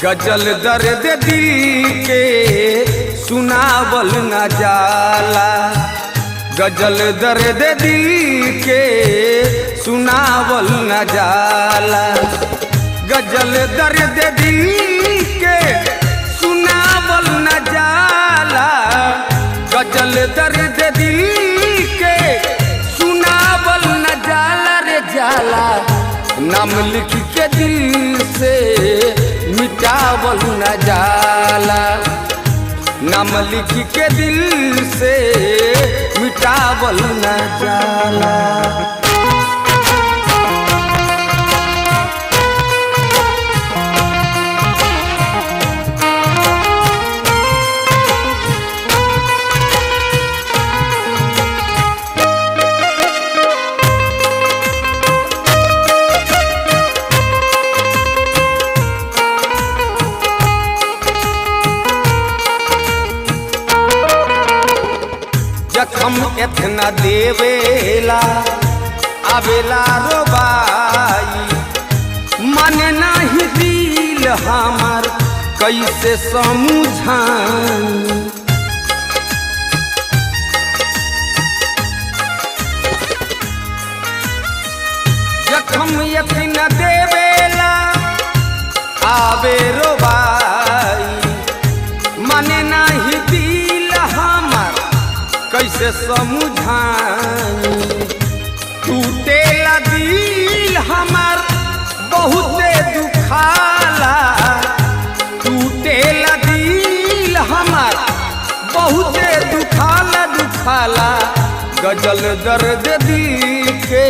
गजल दर्द दिल के सुनावल न जाला, गजल दर्द दिल के सुनावल न जाला, गजल दर्द दिल के सुनावल न जाला, गजल दर्द दिल के सुनावल न जाला रे जाला। नाम लिख के दिल से मिटावल न जाला, नाम लिख के दिल से मिटावल न जाला। जखम इतना देवेला आवेला रोबाई, माने नहीं दिल हमार कैसे समझाई। जखम इतना देवेला आवे रोबाई, माने नहीं दिल हमार कैसे समझाई। टूटेला दिल हमार बहुते दुखाला, टूटेला दिल हमार बहुते दुखाला दुखाला। गजल दर्द दिल के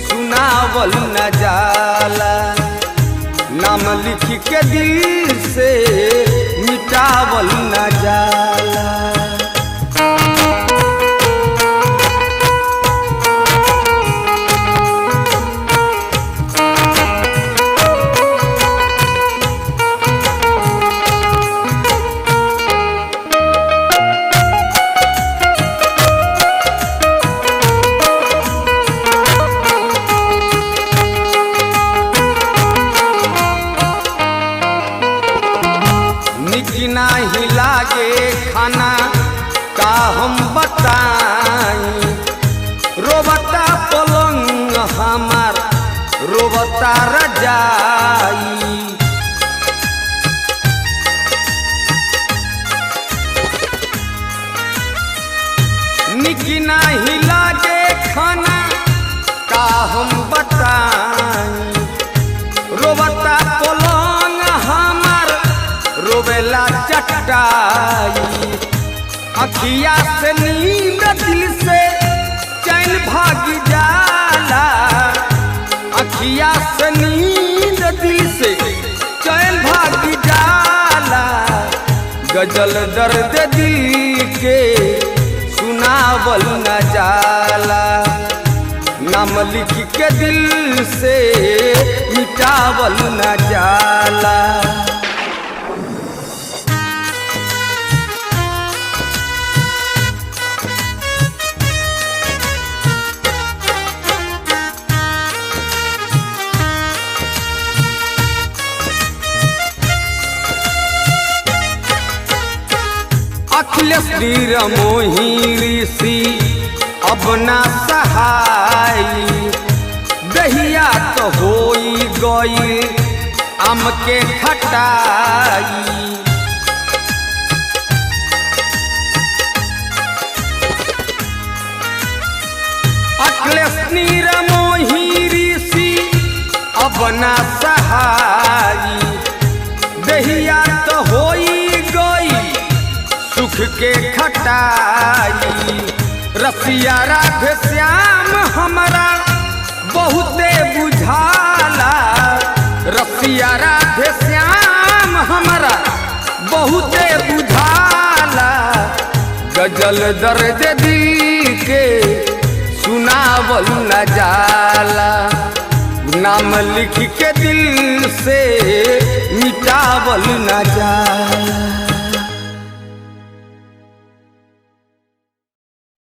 सुनावल न जाला, नाम लिख के दिल से मिटावल न जाला। नहीं लागे खाना का हम बताई, रोबता पलंग हमार रोबता रजाई। निक नहीं लागे खाना का हम बताई, रोबता पलंग हमार रोवेला चटाई। अखिया से नींद दिल से चैन भाग जाला, अखिया से नींद दिल से चैन भाग जाला। गजल दर्द दिल के सुनावल न जाला, नाम लिख के दिल से मिटावल न जाला। अखिलेश वीर मोही ऋषि अब ना सहाई, दहिया तो होई गई आम के खटाई। अखिलेश वीर मोही ऋषि अब ना सहाई, दहिया तो होई गई सुख के खटाई। रसिया राधे श्याम हमारा बहुते बुझाला, रसिया राधे श्याम हमारा बहुते बुझाला। गजल दर्द दिल के सुनावल न जाला, नाम लिख के दिल से मिटावल न जाला।